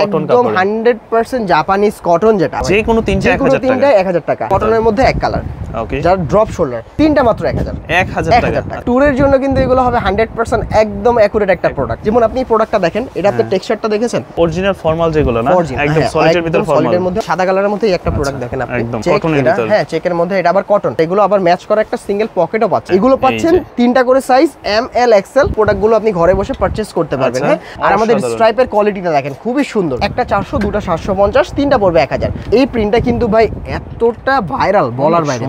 একদম 100% Japanese cotton, যেটা যে কোনো তিনটা 1000 টাকা। কটনের মধ্যে এক কালার, ওকে, যার ড্রপ শোল্ডার, তিনটা মাত্র 1000 টাকা। ট্যুরের জন্য কিন্তু এগুলো হবে 100% একদম অ্যাকুরেট একটা প্রোডাক্ট। যেমন আপনি প্রোডাক্টটা দেখেন, এটা আপনি টেক্সচারটা দেখেছেন, অরিজিনাল ফর্মাল যেগুলো না, একদম সলিডের ভিতর ফর্মাল, সলিডের মধ্যে সাদা কালারের মধ্যে একটা প্রোডাক্ট দেখেন আপনি, একদম কটনের ভিতর, হ্যাঁ চেকের মধ্যে, এটা আবার কটন। এগুলো আবার ম্যাচ করা একটা সিঙ্গেল পকেটও পাচ্ছেন। এগুলো পাচ্ছেন তিনটা করে সাইজ, এম এল এক্সেল। প্রোডাক্টগুলো আপনি ঘরে বসে পারচেজ করতে পারবেন। হ্যাঁ, আর আমাদের স্ট্রাইপের কোয়ালিটিটা দেখেন, খুবই সুন্দর। একটা 400, দুটো 750, তিনটা পড়বে 1000। এই প্রিন্টটা কিন্তু ভাই এতটা ভাইরাল বলার বাইরে।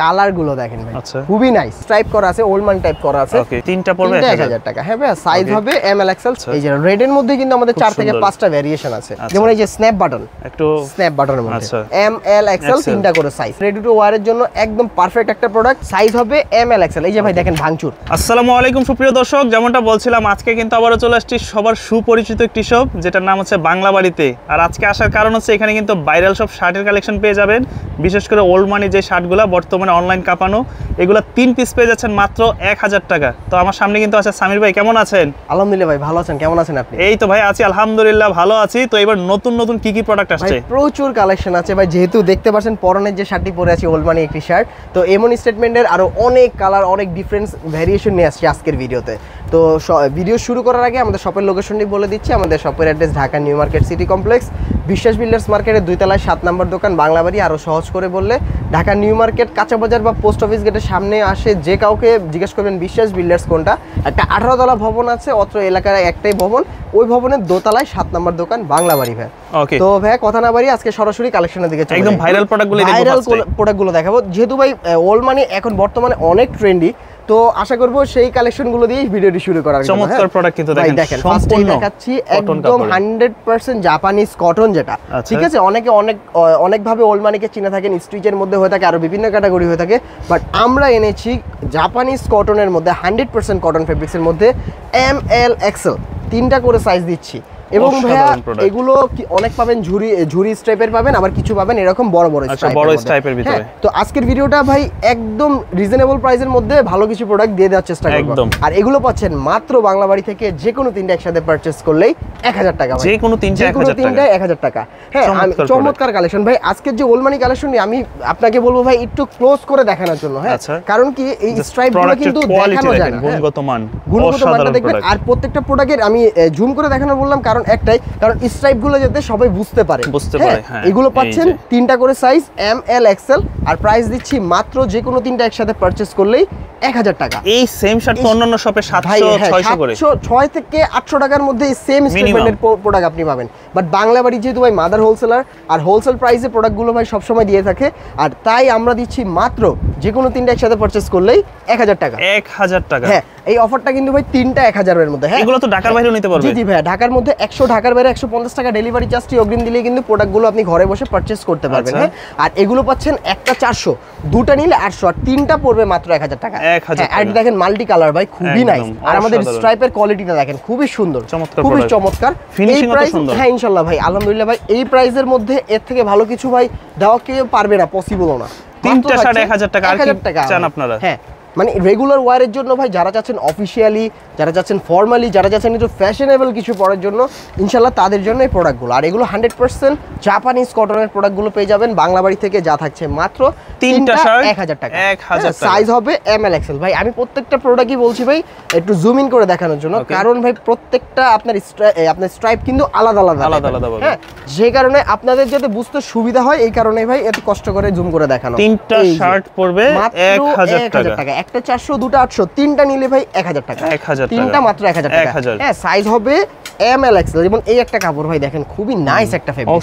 কালার গুলো দেখেন ভাই, খুবই নাইস। স্ট্রাইপ করা আছে, ওল্ড মান টাইপ করা আছে। ওকে, তিনটা পড়বে 1000 টাকা। হ্যাঁ ভাই, সাইজ হবে এম এল এক্সেল। এই যে রেড এর মধ্যে কিন্তু আমাদের 4 থেকে 5টা ভেরিয়েশন আছে। যেমন এই যে স্ন্যাপ বাটন, একটু স্ন্যাপ বাটনের মধ্যে এম এল এক্সেল, তিনটা করে সাইজ। রেডি টু ওয়্যার এর জন্য একদম পারফেক্ট একটা প্রোডাক্ট। সাইজ হবে এম এল এক্সেল। এই যে ভাই দেখেন ভাঙচুর। আসসালামু আলাইকুম সুপ্রিয় দর্শক, যেমনটা বলছিলাম আজকে কিন্তু আবারও চলে আসছি সবার সুপরিচিত একটি শপ, যেটার নাম হচ্ছে বাংলা বাড়িতে। আর আজকে আসার কারণ হচ্ছে এখানে কিন্তু ভাইরাল সব শার্টের কালেকশন পেয়ে যাবেন। বিশেষ করে ওল্ড মানি যে শার্টগুলো বর্তমানে অনলাইন কাঁপানো, এগুলো 3 পিস পেয়ে যাচ্ছেন মাত্র 1000 টাকা। তো আমার সামনে কিন্তু আছে সামির ভাই, কেমন আছেন? আলহামদুলিল্লাহ ভাই, ভালো আছেন? কেমন আছেন আপনি? এই তো ভাই আছি আলহামদুলিল্লাহ, ভালো আছি। তো এবার নতুন নতুন কি কি প্রোডাক্ট আসছে? প্রচুর কালেকশন আছে ভাই। যেহেতু দেখতে পাচ্ছেন পরনের যে শার্টটি পরে আছি, ওল্ড মানি একটি শার্ট, তো এমন স্টেটমেন্টের আরো অনেক কালার, অনেক ডিফারেন্ট ভেরিয়েশন নিয়ে আসছি আজকের ভিডিওতে। তো ভিডিও শুরু করার আগে আমাদের শপের লোকেশনটি বলে দিচ্ছি। আমাদের শপের address Dhaka new market city complex, বিশ্বাস বিল্ডার্স মার্কেটের 2 তলায় 7 নম্বর দোকান, বাংলা বাড়ি। আরও সহজ করে বললে ঢাকা নিউ মার্কেট কাঁচা বাজার বা পোস্ট অফিস গেটের সামনে আসে যে কাউকে জিজ্ঞেস করবেন বিশ্বাস বিল্ডার্স কোনটা। একটা 18 তলা ভবন আছে অত্র এলাকায়, একটাই ভবন। ওই ভবনের 2 তলায় 7 নম্বর দোকান, বাংলা বাড়ি ভাই। ওকে, তো ভাই কথা না বাড়ি আজকে সরাসরি কালেকশনের দিকে চলে। একদম ভাইরাল প্রোডাক্টগুলো দেখাবো। যেহেতু ভাই ওল্ড মানি এখন বর্তমানে অনেক ট্রেন্ডি, তো আশা করব সেই কালেকশনগুলো দিয়ে ভিডিওটি শুরু করার জন্য। চমৎকার প্রোডাক্ট কিন্তু দেখেন, ফার্স্টেই দেখাচ্ছি একদম 100% জাপানিজ কটন, যেটা ঠিক আছে। অনেক ভাবে ওল্ড মানিকে চিনে থাকেন, স্ট্রিচের মধ্যে হয়ে থাকে, আরো বিভিন্ন ক্যাটাগরি হয়ে থাকে, বাট আমরা এনেছি জাপানিজ কটনের মধ্যে 100% কটন ফেব্রিক্সের মধ্যে এম এল এক্সেল, তিনটা করে সাইজ দিচ্ছি। এবং ভাইয়া এগুলো অনেক পাবেন ঝুরি স্ট্রাইপের পাবেন, আবার কিছু পাবেন এরকম বড় বড় স্ট্রাইপের ভিতরে। তো আজকের ভিডিওটা ভাই একদম রিজনেবল প্রাইসের মধ্যে ভালো কিছু প্রোডাক্ট দিয়ে দেওয়ার চেষ্টা করব। আর এগুলো পাচ্ছেন মাত্র বাংলা বাড়ি থেকে। যে কোনো তিনটা একসাথে পারচেজ করলেই 1000 টাকা। যে কোনো তিনটা 1000 টাকা। হ্যাঁ, চমৎকার কালেকশন ভাই। আজকের যে ওল্ড মানি কালেকশন আমি আপনাকে বলবো ভাই একটু ক্লোজ করে দেখানোর জন্য। হ্যাঁ, কারণ কি এই স্ট্রাইপগুলো কিন্তু দেখানো যায় না, গুণগত মানটা দেখবেন। আর প্রত্যেকটা প্রোডাক্টের আমি জুম করে দেখানো বললাম কারণ একটাই, কারণ স্ট্রাইপগুলো যাতে সবাই বুঝতে পারে। হ্যাঁ, এগুলো পাচ্ছেন তিনটা করে সাইজ, এম এল এক্সেল। আর প্রাইস দিচ্ছি মাত্র যে কোনো তিনটা একসাথে পারচেজ করলেই 1000 টাকা। এই সেম শার্ট তো অন্যান্য শপে 700-600 করে, 6 থেকে 800 টাকার মধ্যে এই সেম স্টেটমেন্টের প্রোডাক্ট আপনি পাবেন। বাট বাংলা বাড়ি যেহেতু ভাই মাদার হোলসেলার, আর হোলসেল প্রাইসে প্রোডাক্টগুলো ভাই সবসময় দিয়ে থাকে। আর তাই আমরা দিচ্ছি মাত্র যে কোনো তিনটা একসাথে পারচেজ করলেই 1000 টাকা। 1000 টাকা। হ্যাঁ, এই অফারটা কিন্তু ভাই তিনটা 1000 এর মধ্যে। হ্যাঁ, এগুলো তো ঢাকার বাইরেও নিতে পারবেন। জি ভাই, ঢাকার মধ্যে 100, ঢাকার বাইরে 150 টাকা ডেলিভারি চার্জটি অগ্রিম দিলেই কিন্তু প্রোডাক্টগুলো আপনি ঘরে বসে পারচেজ করতে পারবেন। হ্যাঁ, আর এগুলো পাচ্ছেন একটা 400, দুটো নিলে 800, আর তিনটা পড়বে মাত্র 1000 টাকা। আর দেখেন মাল্টি কালার ভাই, খুবই নাইস। আর আমাদের স্ট্রাইপের কোয়ালিটিটা দেখেন, খুবই সুন্দর, খুবই চমৎকার। ফিনিশিং তো সুন্দর। হ্যাঁ ইনশাআল্লাহ ভাই, আলহামদুলিল্লাহ ভাই। এই প্রাইসের মধ্যে এর থেকে ভালো কিছু ভাই দেওয়া কেউ পারবে না, পসিবলও না। তিনটা শার্ট 1000 টাকা। আর কি চান আপনারা? হ্যাঁ, মানে রেগুলার ওয়ারের জন্য ভাই, যারা চাচ্ছেন অফিসিয়ালি, যারা চাচ্ছেন ফর্মালি, যারা চাচ্ছেন একটু ফ্যাশনেবল কিছু পরার জন্য, ইনশাল্লাহ তাদের জন্য এই প্রোডাক্টগুলো। আর এগুলো 100% জাপানিজ কটনের প্রোডাক্টগুলো পেয়ে যাবেন বাংলা বাড়ি থেকে। যা থাকছে মাত্র তিনটা 1000 টাকা। সাইজ হবে এম এল এক্সেল। ভাই আমি প্রত্যেকটা প্রোডাক্টই বলছি ভাই একটু জুম ইন করে দেখানোর জন্য, কারণ ভাই প্রত্যেকটা আপনার স্ট্রাইপ কিন্তু আলাদা আলাদা। হ্যাঁ, যে কারণে আপনাদের যাতে বুঝতে সুবিধা হয়, এই কারণে ভাই এত কষ্ট করে জুম করে দেখানো। তিনটা শার্ট পড়বে 1000 টাকা। একটা 400, দুটো 800, তিনটা নিলে ভাই 1000 টাকা। তিনটা মাত্র 1000 টাকা। হ্যাঁ, সাইজ হবে এম এল এক্সেল। যেমন এই একটা কাপড় ভাই দেখেন, খুবই নাইস একটা ফেব্রিক,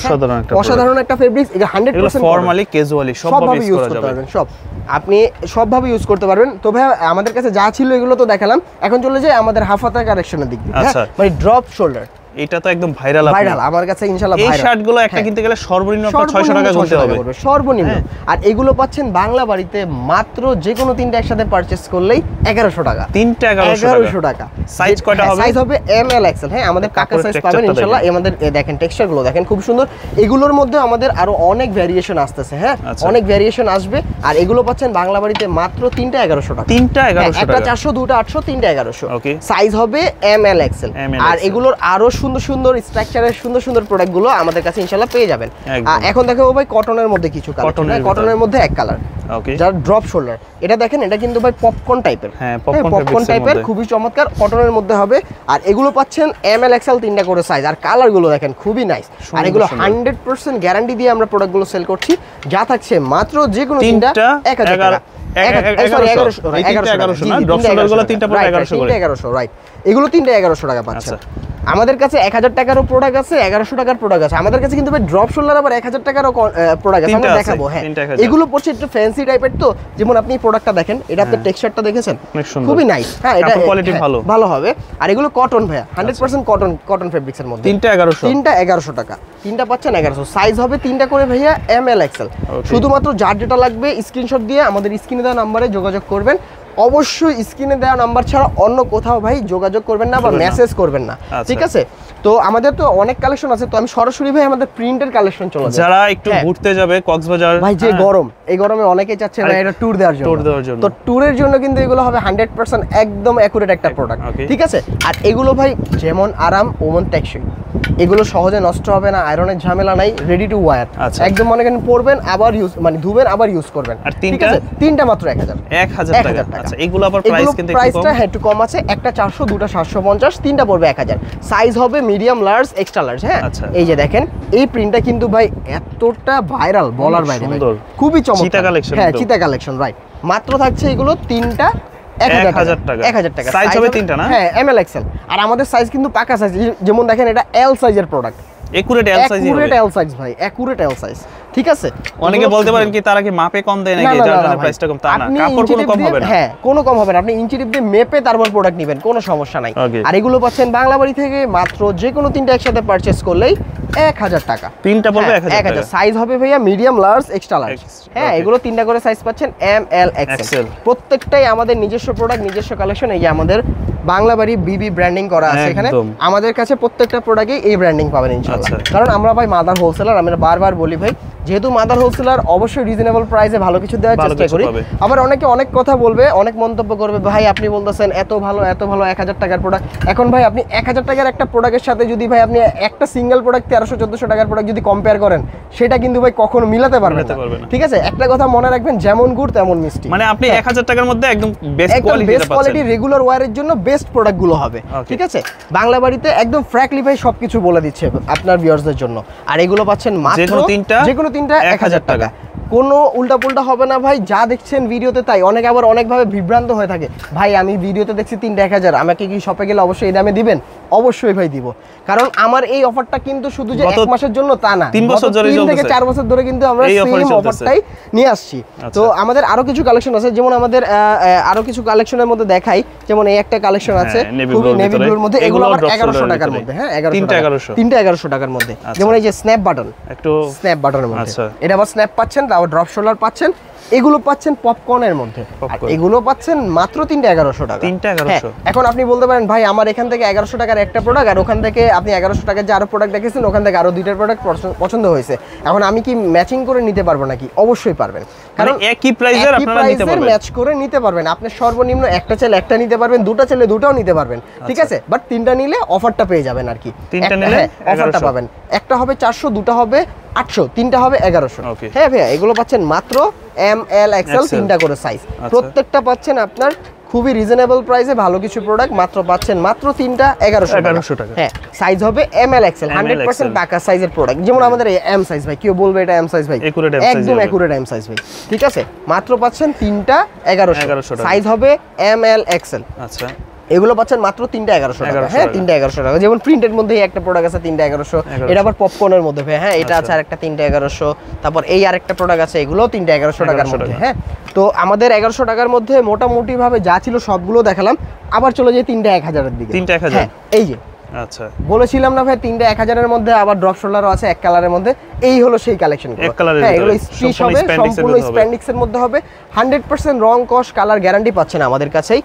অসাধারণ একটা ফেব্রিক। এটা 100% ফর্মালি ক্যাজুয়ালি সবভাবে ইউজ করা যাবে। আপনি সবভাবে ইউজ করতে পারবেন। তো ভাই আমাদের কাছে যা ছিল এগুলো তো দেখালাম, এখন চলে যাই আমাদের হাফাতা কালেকশনের দিক দিয়ে। মানে ড্রপ শোল্ডার, এটা তো একদম ভাইরাল আমার কাছে ইনশাআল্লাহ ভাইরাল। এই শার্টগুলো একটা কিনতে গেলে সর্বনিম্ন 600 টাকা গুনতে হবে, সর্বনিম্ন। আর এগুলো পাচ্ছেন বাংলা বাড়িতে মাত্র যে কোনো তিনটা একসাথে পারচেজ করলেই 1100 টাকা। তিনটা 1100 টাকা। সাইজ কয়টা হবে? সাইজ হবে এম এল এক্সেল। হ্যাঁ, আমাদের কাকা সাইজ পাবেন ইনশাআল্লাহ। আমাদের দেখেন টেক্সচারগুলো দেখেন, খুব সুন্দর। এগুলোর মধ্যে আমাদের আরো অনেক ভেরিয়েশন আসতেছে। হ্যাঁ, অনেক ভেরিয়েশন আসবে। আর এগুলো পাচ্ছেন বাংলা বাড়িতে মাত্র তিনটা 1100 টাকা। তিনটা 1100 টাকা। একটা 400, দুটো 800, তিনটা 1100। সাইজ হবে এম এল এক্সেল। আর এগুলোর আরো সুন্দর সুন্দর স্ট্রাকচারের সুন্দর সুন্দর প্রোডাক্টগুলো আমাদের কাছে ইনশাআল্লাহ পেয়ে যাবেন। এখন দেখাবো ভাই কটনের মধ্যে কিছু কালেকশন, কটনের মধ্যে এক কালার, ওকে, যার ড্রপ শোল্ডার। এটা দেখেন, এটা কিন্তু ভাই পপকর্ন টাইপের, হ্যাঁ পপকর্ন টাইপের, খুবই চমৎকার, কটনের মধ্যে হবে। আর এগুলো পাচ্ছেন ML XL 3টা করে সাইজ, আর কালারগুলো দেখেন খুবই নাইস। আর এগুলো 100% গ্যারান্টি দিয়ে আমরা প্রোডাক্টগুলো সেল করছি। যা থাকছে মাত্র যে কোনো তিনটা 1000 টাকা, 1100 না, ড্রপ শোল্ডারগুলো তিনটা পড়ে 1100 করে, 1100 রাইট। এগুলো তিনটা 1100 টাকা পাচ্ছেন। আমাদের কাছে 1000 টাকারও প্রোডাক্ট আছে, 1100 টাকার প্রোডাক্ট আছে। আমাদের কাছে কিন্তু ভাই ড্রপ শোল্ডার আবার 1000 টাকারও প্রোডাক্ট আছে, আমরা দেখাবো। হ্যাঁ, এগুলো পড়ছে একটু ফ্যান্সি টাইপের। তো যেমন আপনি প্রোডাক্টটা দেখেন, এটা আপনার টেক্সচারটা দেখেছেন খুবই নাইস। হ্যাঁ, এটা কোয়ালিটি ভালো হবে। আর এগুলো কটন ভাইয়া, 100% কটন ফেব্রিক্সের মধ্যে। তিনটা 1100 টাকা, তিনটা পাচ্ছেন 1100। সাইজ হবে তিনটা করে ভাইয়া, ML XL। শুধুমাত্র যার যেটা লাগবে স্ক্রিনশট দিয়ে আমাদের স্ক্রিনে দেওয়া নম্বরে যোগাযোগ করবেন। অবশ্যই স্ক্রিনে দেওয়া নাম্বার ছাড়া অন্য কোথাও ভাই যোগাযোগ করবেন না বা মেসেজ করবেন না, ঠিক আছে? তো আমাদের তো অনেক কালেকশন আছে, তো আমি সরাসরি ভাই আমাদের প্রিন্টের কালেকশন চলে যাই। যারা একটু ঘুরতে যাবে কক্সবাজার, ভাই যে গরম, এই গরমে অনেকেই চাচ্ছে ভাই এটা ট্যুর দেওয়ার জন্য, তো ট্যুরের জন্য কিন্তু এগুলো হবে 100% একদম অ্যাকুরেট একটা প্রোডাক্ট, ঠিক আছে? আর এগুলো ভাই যেমন আরাম ওমন টেকসই, এগুলো সহজে নষ্ট হবে না, আয়রনের ঝামেলা নাই, রেডি টু ওয়্যার, একদম মনে করেন পরবেন আবার ইউজ, মানে ধুবেন আবার ইউজ করবেন। আর তিনটা মাত্র 1000 টাকা। আচ্ছা, এগুলো আবার প্রাইস কিন্তু প্রাইসটা একটু কম আছে, একটা 400, দুটো 750, তিনটা পড়বে 1000। সাইজ হবে মিডিয়াম, লার্জ, এক্সট্রা লার্জ। হ্যাঁ, এই যে দেখেন এই প্রিন্টটা কিন্তু ভাই এতটা ভাইরাল বলার বাইরে, খুবই চমৎকার। চিতা কালেকশন, হ্যাঁ চিতা কালেকশন, রাইট। মাত্র থাকছে এগুলো তিনটা 1000 টাকা। সাইজ হবে তিনটা না? হ্যাঁ, ML XL। আর আমাদের সাইজ কিন্তু পাকা সাইজ, যেমন দেখেন এটা L সাইজের প্রোডাক্ট, একুরেট L সাইজ ভাই, একুরেট L সাইজ, ঠিক আছে? অনেকে বলতে পারেন কি তারা কি মাপে কম দেয় নাকি, যার জন্য প্রাইসটা কম? তা না, কাপড় কোনো কম হবে না। হ্যাঁ, কোনো কম হবে না, আপনি ইঞ্চি টিপ দিয়ে মেপে তারপর প্রোডাক্ট নেবেন, কোনো সমস্যা নাই। আর এগুলো পাচ্ছেন বাংলাবাড়ি থেকে, মাত্র যে কোনো তিনটা একসাথে পারচেজ করলেই 1000 টাকা। তিনটা পড়বে 1000। সাইজ হবে ভাইয়া মিডিয়াম, লার্জ, এক্সট্রা লার্জ। হ্যাঁ, এগুলো তিনটা করে সাইজ পাচ্ছেন, ML XL। প্রত্যেকটাই আমাদের নিজস্ব প্রোডাক্ট, নিজস্ব কালেকশন। এই যে আমাদের বাংলাবাড়ি BB ব্র্যান্ডিং করা আছে এখানে, আমাদের কাছে প্রত্যেকটা প্রোডাক্টে এই ব্র্যান্ডিং পাবেন ইনশাআল্লাহ। কারণ আমরা ভাই মাদার হোলসেলার, আমরা বারবার বলি ভাই, যেহেতু মাদার হোলসেলার অবশ্যই রিজনেবল প্রাইসে ভালো কিছু দেওয়ার চেষ্টা করি। আবার অনেকে অনেক কথা বলবে, অনেক মন্তব্য করবে, ভাই আপনি বলতেছেন এত ভালো 1000 টাকার প্রোডাক্ট। এখন ভাই আপনি 1000 টাকার একটা প্রোডাক্টের সাথে যদি ভাই আপনি একটা সিঙ্গেল প্রোডাক্ট 1300-1400 টাকার প্রোডাক্ট যদি কম্পেয়ার করেন, সেটা কিন্তু ভাই কখনো মিলাতে পারবেন না, ঠিক আছে? একটা কথা মনে রাখবেন, যেমন গুড় তেমন মিষ্টি। মানে আপনি 1000 টাকার মধ্যে একদম বেস্ট কোয়ালিটি রেগুলার ওয়্যারের জন্য বেস্ট প্রোডাক্টগুলো হবে, ঠিক আছে? বাংলাবাড়িতে একদম ফ্র্যাঙ্কলি ভাই সবকিছু বলে দিচ্ছে আপনার ভিউয়ার্সদের জন্য। আর এগুলো পাচ্ছেন মাত্র যে কোনো তিনটা 1000 টাকা। কোনো উল্টাপুল্টা হবে না ভাই, যা দেখছেন ভিডিওতে তাই। অনেকে আবার অনেকভাবে বিভ্রান্ত হয়ে থাকে, ভাই আমি ভিডিওতে দেখছি 3টা 1000, আমাকে কি শপে গেলে অবশ্যই এই দামে দিবেন? অবশ্যই ভাই দিব, কারণ আমার এই অফারটা কিন্তু শুধু যে 1 মাসের জন্য তা না, 3 থেকে 4 বছর ধরে কিন্তু আমরা সেম অফারটাই নিয়ে আসছি। তো আমাদের আরো কিছু কালেকশন আছে, যেমন আমাদের আরো কিছু কালেকশনের মধ্যে দেখাই, যেমন এই একটা কালেকশন আছে খুবই নেভি ব্লুর মধ্যে, এগুলো আবার 1100 টাকার মধ্যে। হ্যাঁ, 1100 টাকার মধ্যে। যেমন এই যে স্ন্যাপ বাটন, একটু স্ন্যাপ বাটনের মধ্যে, এটা আবার স্ন্যাপ পাচ্ছেন, তারপর ড্রপ শোল্ডার পাচ্ছেন। এগুলো পাচ্ছেন পপকর্নের মধ্যে, এগুলো পাচ্ছেন মাত্র 3টা 1100 টাকা। এখন আপনি বলতে পারেন, ভাই আমার এখান থেকে 1100 টাকার একটা প্রোডাক্ট, আর ওখান থেকে আপনি 1100 টাকার যে আরো প্রোডাক্ট দেখেছেন, ওখান থেকে আরো 2টা প্রোডাক্ট পছন্দ হয়েছে, এখন আমি কি ম্যাচিং করে নিতে পারবো নাকি? অবশ্যই পারবেন, কারণ একই প্রাইসের আপনারা নিতে পারবেন, ম্যাচ করে নিতে পারবেন। আপনি সর্বনিম্ন একটা চাইলে একটা নিতে পারবেন, দুটো চাইলে দুটোও নিতে পারবেন, ঠিক আছে? বাট 3টা নিলে অফারটা পেয়ে যাবেন আর কি, 3টা নিলে অফারটা পাবেন। একটা হবে 400, দুটো হবে 800, তিনটা হবে 1100। হ্যাঁ ভাইয়া, এগুলো পাচ্ছেন মাত্র ML XL 3টা করে সাইজ, প্রত্যেকটা পাচ্ছেন আপনার খুবই রিজনেবল প্রাইসে ভালো কিছু প্রোডাক্ট, মাত্র পাচ্ছেন মাত্র 3টা 1100 টাকা। হ্যাঁ, সাইজ হবে ML XL, 100% পাকা সাইজের প্রোডাক্ট। যেমন আমাদের এই M সাইজ ভাই, কেউ বলবে এটা M সাইজ ভাই, একদম একুরেট M সাইজ ভাই, ঠিক আছে? মাত্র পাচ্ছেন 3টা 1100, সাইজ হবে ML XL। আচ্ছা, এগুলো পাচ্ছেন মাত্র 3টা 1100 টাকা। হ্যাঁ, 3টা 1100 টাকা। যেমন প্রিন্টের মধ্যে একটা প্রোডাক্ট আছে 3টা 1100, এটা আবার পপকর্নের মধ্যে। হ্যাঁ, এটা আছে আরেকটা 3টা 1100, তারপর এই আরেকটা প্রোডাক্ট আছে, এগুলোও 3টা 1100 টাকার মধ্যে। হ্যাঁ, তো আমাদের 1100 টাকার মধ্যে মোটামুটি ভাবে যা ছিল সবগুলো দেখালাম। আবার চলে যাই 3টা 1000 এর দিকে। 3টা 1000, এই যে আচ্ছা বলেছিলাম না ভাই 3টা 1000 এর মধ্যে, আবার ড্রপ শোল্ডারও আছে এক কালারের মধ্যে। এই হলো সেই কালেকশনগুলো। হ্যাঁ, এগুলো স্টিচ হবে, সম্পূর্ণ স্প্যান্ডিক্সের মধ্যে হবে। 100% রং কস কালার গ্যারান্টি পাচ্ছেন আমাদের কাছেই।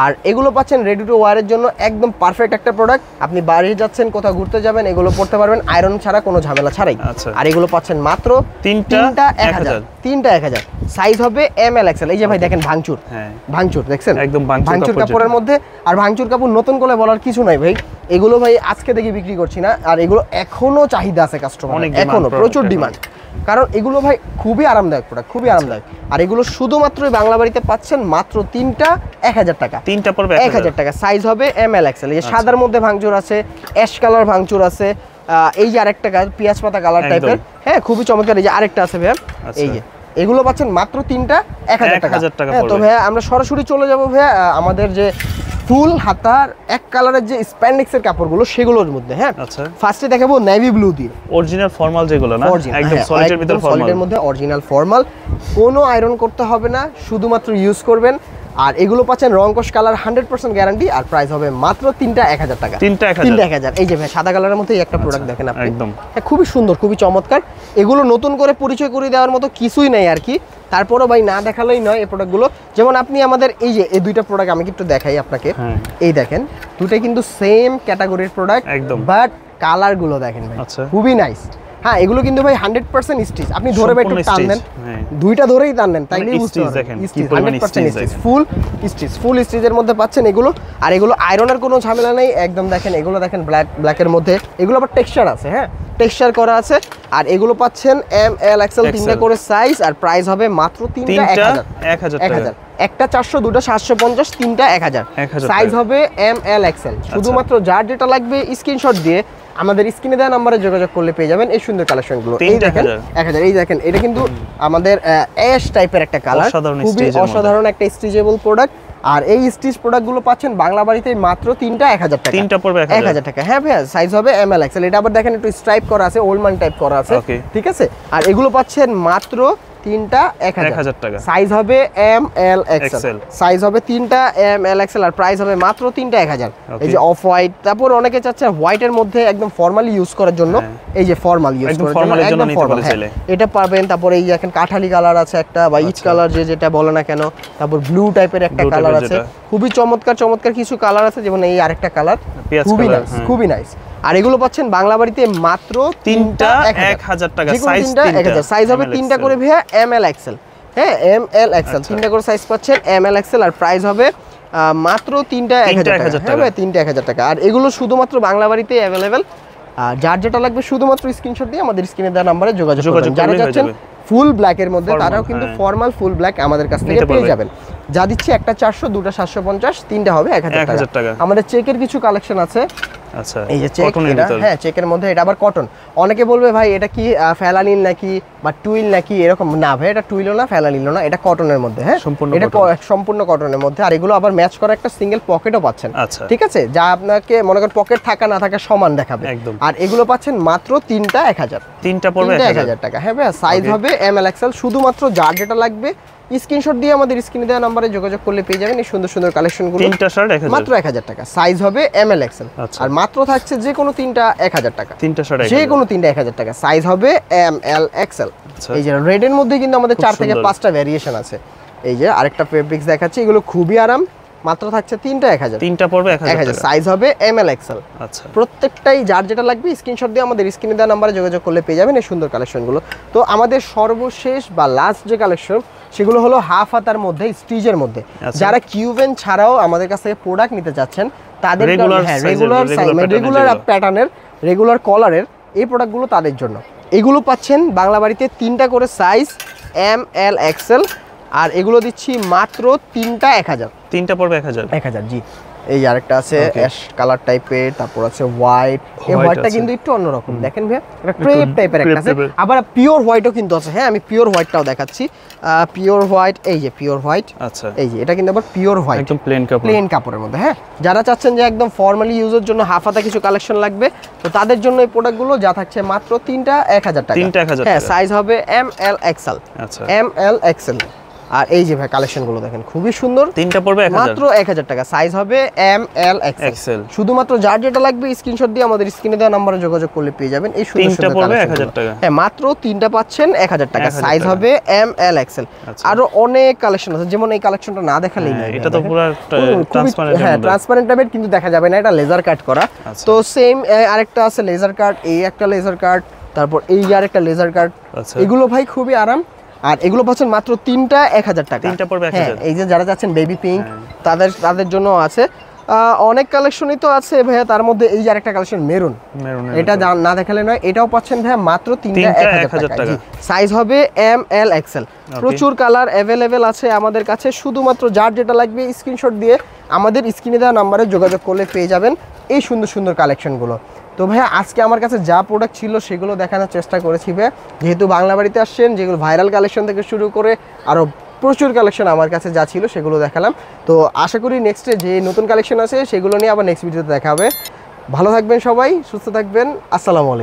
আর এগুলো পাচ্ছেন রেডি টু ওয়্যারের জন্য একদম পারফেক্ট একটা প্রোডাক্ট। আপনি বাইরে যাচ্ছেন, কোথাও ঘুরতে যাবেন, এগুলো পড়তে পারবেন আয়রন ছাড়া, কোনো ঝামেলা ছাড়াই। আর এগুলো পাচ্ছেন মাত্র তিনটা 1000, তিনটা 1000। সাইজ হবে ML XL। এই যে ভাই দেখেন ভাঙচুর, ভাঙচুর দেখছেন, একদম ভাঙচুর কাপড়ের মধ্যে। আর ভাঙচুর কাপড় নতুন করে বলার কিছু নাই ভাই, এগুলো ভাই আজকে দেখে বিক্রি করছি না, আর এগুলো এখনো চাহিদা আছে কাস্টমার, এখনো প্রচুর ডিমান্ড। কারণ এগুলো ভাই খুবই আরামদায়ক প্রোডাক্ট, খুবই আরামদায়ক। আর এগুলো শুধুমাত্র বাংলা বাড়িতে পাচ্ছেন মাত্র তিনটা 1000 টাকা, তিনটা পড়বে 1000 টাকা। সাইজ হবে ML XL। এই যে সাদার মধ্যে ভাঙচুর আছে, অ্যাশ কালার ভাঙচুর আছে, এই যে আরেকটা পেঁয়াজ পাতা কালার টাইপের, হ্যাঁ খুবই চমৎকার। এই যে আরেকটা আছে ভাইয়া, এই যে এগুলো পাচ্ছেন মাত্র তিনটা 1000 টাকা। হ্যাঁ, তো ভাইয়া আমরা সরাসরি চলে যাবো ভাইয়া আমাদের যে ফুল হাতার এক কালারের যে স্প্যান্ডিক্সের কাপড়গুলো সেগুলোর মধ্যে। হ্যাঁ, ফার্স্টে দেখাবো নেভি ব্লু দিয়ে অরিজিনাল ফর্মাল যেগুলো না, একদম সলিডের ভিতর, সলিডের মধ্যে অরিজিনাল ফর্মাল, কোনো আয়রন করতে হবে না, শুধুমাত্র ইউজ করবেন। আর এগুলো পাচ্ছেন রংকশ কালার 100% গ্যারান্টি। আর প্রাইস হবে মাত্র তিনটা 1000 টাকা, তিনটা 1000। এই যে ভাই সাদা কালারের মধ্যে একটা প্রোডাক্ট দেখেন আপনি, একদম খুবই সুন্দর, খুবই চমৎকার। এগুলো নতুন করে পরিচয় করে দেওয়ার মতো কিছুই নাই আর কি, তারপরও ভাই না দেখালেই নয় এই প্রোডাক্টগুলো। যেমন আপনি আমাদের এই যে এই দুইটা প্রোডাক্ট আমি একটু দেখাই আপনাকে, এই দেখেন দুটোই কিন্তু সেম ক্যাটাগরির প্রোডাক্ট, একদম, বাট কালারগুলো দেখেন ভাই খুবই নাইস। হ্যাঁ, এগুলো কিন্তু ভাই 100% স্টিচ। আপনি ধরে ভাই একটু টান দেন, দুইটা ধরেই টান দেন, তাইলেই বুঝতে পারবেন স্টিচ 100% স্টিচ, ফুল স্টিচ, ফুল স্টিচের মধ্যে পাচ্ছেন এগুলো। আর এগুলো আয়রনের কোনো ঝামেলা নেই, একদম দেখেন এগুলো দেখেন ব্ল্যাকের মধ্যে, এগুলো আবার টেক্সচার আছে, হ্যাঁ টেক্সচার করা আছে। আর এগুলো পাচ্ছেন ML XL তিনটা করে সাইজ। আর প্রাইস হবে মাত্র তিনটা 1000। একটা 400, দুটো 750, তিনটা 1000। সাইজ হবে ML XL। শুধুমাত্র যার যেটা লাগবে স্ক্রিনশট দিয়ে আমাদের স্ক্রিনে দেওয়া নম্বরে যোগাযোগ করলে পেয়ে যাবেন এই সুন্দর কালেকশনগুলো। এই দেখেন 1000, এই দেখেন এটা কিন্তু আমাদের অ্যাশ টাইপের একটা কালার, খুবই অসাধারণ একটা স্টিচেবল প্রোডাক্ট। আর এই স্টিচ প্রোডাক্টগুলো পাচ্ছেন বাংলা বাড়িতে মাত্র তিনটা 1000 টাকা, তিনটা পড়বে 1000 টাকা। হ্যাঁ ভাইয়া, সাইজ হবে ML XL। এটা আবার দেখেন একটু স্ট্রাইপ করা আছে, ওল্ড মান টাইপ করা আছে, ঠিক আছে। আর এগুলো পাচ্ছেন মাত্র তিনটা 1000 টাকা। সাইজ হবে ML XL, সাইজ হবে তিনটা ML XL। আর প্রাইস হবে মাত্র তিনটা 1000। এই যে অফ হোয়াইট, তারপর অনেকে চাচ্ছে হোয়াইটের মধ্যে একদম ফর্মালি ইউজ করার জন্য, এই যে ফর্মাল ইউজ করার জন্য একদম ফর্মাল এটা পাবেন। তারপর এই দেখেন কাঠালি কালার আছে একটা, বা ইচ কালার যেটা বলে না কেন, তারপর ব্লু টাইপের একটা কালার আছে, খুবই চমৎকার চমৎকার কিছু কালার আছে। যেমন এই আরেকটা কালার খুবই নাইস, খুবই নাইস। আর এগুলো পাচ্ছেন বাংলা বাড়িতে মাত্র তিনটা 1000 টাকা, সাইজ 1000। সাইজ হবে তিনটা করে ভাইয়া ML XL। হ্যাঁ, ML XL তিনটা করে সাইজ পাচ্ছেন ML XL। আর প্রাইস হবে মাত্র তিনটা 1000 টাকা। হ্যাঁ ভাই, তিনটা 1000 টাকা। আর এগুলো শুধুমাত্র বাংলা বাড়িতে অ্যাভেলেবেল। আর যার যেটা লাগবে শুধুমাত্র স্ক্রিনশট দিয়ে আমাদের স্ক্রিনে দেওয়া নম্বরে যোগাযোগ করবেন। যারা যাচ্ছেন ফুল ব্ল্যাকের মধ্যে তারাও কিন্তু ফর্মাল ফুল ব্ল্যাক আমাদের কাছ থেকে পেয়ে যাবেন। যা দিচ্ছি একটা 400, দুটো 750, তিনটা হবে 1000 টাকা। আমাদের চেকের কিছু কালেকশন আছে। আচ্ছা, এই যে চেক, এটা হ্যাঁ চেকের মধ্যে, এটা আবার কটন। অনেকে বলবে ভাই এটা কি ফেলানিন নাকি বা টুইল নাকি, এরকম না ভাই, এটা টুইলও না ফেলানিনও না, এটা কটনের মধ্যে। হ্যাঁ, এটা সম্পূর্ণ কটনের মধ্যে। আর এগুলো আবার ম্যাচ করা একটা সিঙ্গেল পকেটও পাচ্ছেন, ঠিক আছে, যা আপনাকে মনে করেন পকেট থাকা না থাকা সমান দেখাবে। আর এগুলো পাচ্ছেন মাত্র তিনটা 1000, তিনটা পড়বে 1000 টাকা। হ্যাঁ ভাই, সাইজ হবে ML XL। শুধুমাত্র যার যেটা লাগবে স্ক্রিনশট দিয়ে আমাদের স্ক্রিনে দেওয়া নম্বরে যোগাযোগ করলে পেয়ে যাবেন এই সুন্দর সুন্দর কালেকশনগুলো। তিনটা শার্ট 1000, মাত্র 1000 টাকা। সাইজ হবে ML XL। আর মাত্র থাকছে যে কোনো তিনটা 1000 টাকা, তিনটা শার্ট যে কোনো তিনটা 1000 টাকা। সাইজ হবে ML XL। এই যে রেডের মধ্যে কিন্তু আমাদের 4 থেকে 5টা ভেরিয়েশন আছে। এই যে আরেকটা ফেব্রিক্স দেখাচ্ছি, এগুলো খুবই আরাম, মাত্র থাকছে তিনটা 1000, তিনটা পড়বে 1000। সাইজ হবে ML XL। আচ্ছা, প্রত্যেকটাই যার যেটা লাগবে স্ক্রিনশট দিয়ে আমাদের স্ক্রিনে দেওয়া নম্বরে যোগাযোগ করলে পেয়ে যাবেন এই সুন্দর কালেকশনগুলো। তো আমাদের সর্বশেষ বা লাস্ট যে কালেকশন সেগুলো হলো হাফ হাতার মধ্যে, স্টিচের মধ্যে। যারা কিউবেন ছাড়াও আমাদের কাছ থেকে প্রোডাক্ট নিতে চাচ্ছেন তাদের রেগুলার প্যাটার্নের, রেগুলার কলারের এই প্রোডাক্টগুলো তাদের জন্য। এগুলো পাচ্ছেন বাংলা বাড়িতে তিনটা করে সাইজ ML XL। আর এগুলো দিচ্ছি মাত্র তিনটা 1000, তিনটা পড়বে 1000 জি। এই আরেকটা আছে অ্যাশ কালার টাইপের, তারপর আছে হোয়াইট। এই হোয়াইটটা কিন্তু একটু অন্যরকম, দেখেন ভাই এটা ক্রেপ টাইপের একটা আছে। আবার পিওর হোয়াইটও কিন্তু আছে। হ্যাঁ, আমি পিওর হোয়াইটটাও দেখাচ্ছি। পিওর হোয়াইট, এই যে পিওর হোয়াইট। আচ্ছা, এই যে এটা কিন্তু আবার পিওর হোয়াইট, একদম প্লেন কাপড়ের মধ্যে। হ্যাঁ, যারা চাচ্ছেন যে একদম ফর্মালি ইউজের জন্য হাফ হাতা কিছু কালেকশন লাগবে, তো তাদের জন্য এই প্রোডাক্টগুলো যা থাকছে মাত্র তিনটা 1000 টাকা। হ্যাঁ, সাইজ হবে ML XL। আচ্ছা, ML XL। আর এই যে ভাই কালেকশনগুলো দেখেন খুবই সুন্দর, তিনটা পড়বে 1000 মাত্র 1000 টাকা। সাইজ হবে এম এল এক্সেল। শুধুমাত্র যার যেটা লাগবে স্ক্রিনশট দিয়ে আমাদের স্ক্রিনে দেওয়া নম্বরে যোগাযোগ করলে পেয়ে যাবেন এই সুন্দর তিনটা সুন্দর পড়বে কালেকশন। 1000 টাকা। হ্যাঁ, মাত্র তিনটা পাচ্ছেন 1000 টাকা। 1000 সাইজ টাকা। হবে এম এল এক্সেল। আরো অনেক কালেকশন আছে, যেমন এই কালেকশনটা না দেখালেই না, এটা তো পুরো ট্রান্সপারেন্ট। হ্যাঁ, ট্রান্সপারেন্ট টাইপের, কিন্তু দেখা যাবে না, এটা লেজার কাট করা। তো সেম আরেকটা আছে লেজার কাট, এই একটা লেজার কাট, তারপর এই আরেকটা লেজার কাট। এগুলো ভাই খুবই আরাম। আর এগুলো পাচ্ছেন মাত্র তিনটা 1000 টাকা। তিনটা পড়বে 1000। হ্যাঁ, এই যে যারা যাচ্ছেন বেবি পিঙ্ক, তাদের জন্য আছে। অনেক কালেকশনই তো আছে ভাইয়া, তার মধ্যে এই যে আরেকটা কালেকশন মেরুন, এটা না দেখালে নয়, এটাও পাচ্ছেন ভাইয়া মাত্র তিনটা 1000 টাকা। সাইজ হবে এম এল এক্সেল। প্রচুর কালার অ্যাভেলেবেল আছে আমাদের কাছে, শুধুমাত্র যার যেটা লাগবে স্ক্রিনশট দিয়ে আমাদের স্ক্রিনে দেওয়া নাম্বারে যোগাযোগ করলে পেয়ে যাবেন এই সুন্দর সুন্দর কালেকশনগুলো। তো ভাইয়া আজকে আমার কাছে যা প্রোডাক্ট ছিল সেগুলো দেখানোর চেষ্টা করেছি ভাইয়া, যেহেতু বাংলা বাড়িতে আসছেন, যেগুলো ভাইরাল কালেকশন থেকে শুরু করে আরও প্রচুর কালেকশন আমার কাছে যা ছিল সেগুলো দেখালাম। তো আশা করি নেক্সটে যে নতুন কালেকশন আছে সেগুলো নিয়ে আবার নেক্সট ভিডিওতে দেখা হবে। ভালো থাকবেন সবাই, সুস্থ থাকবেন, আসসালামু আলাইকুম।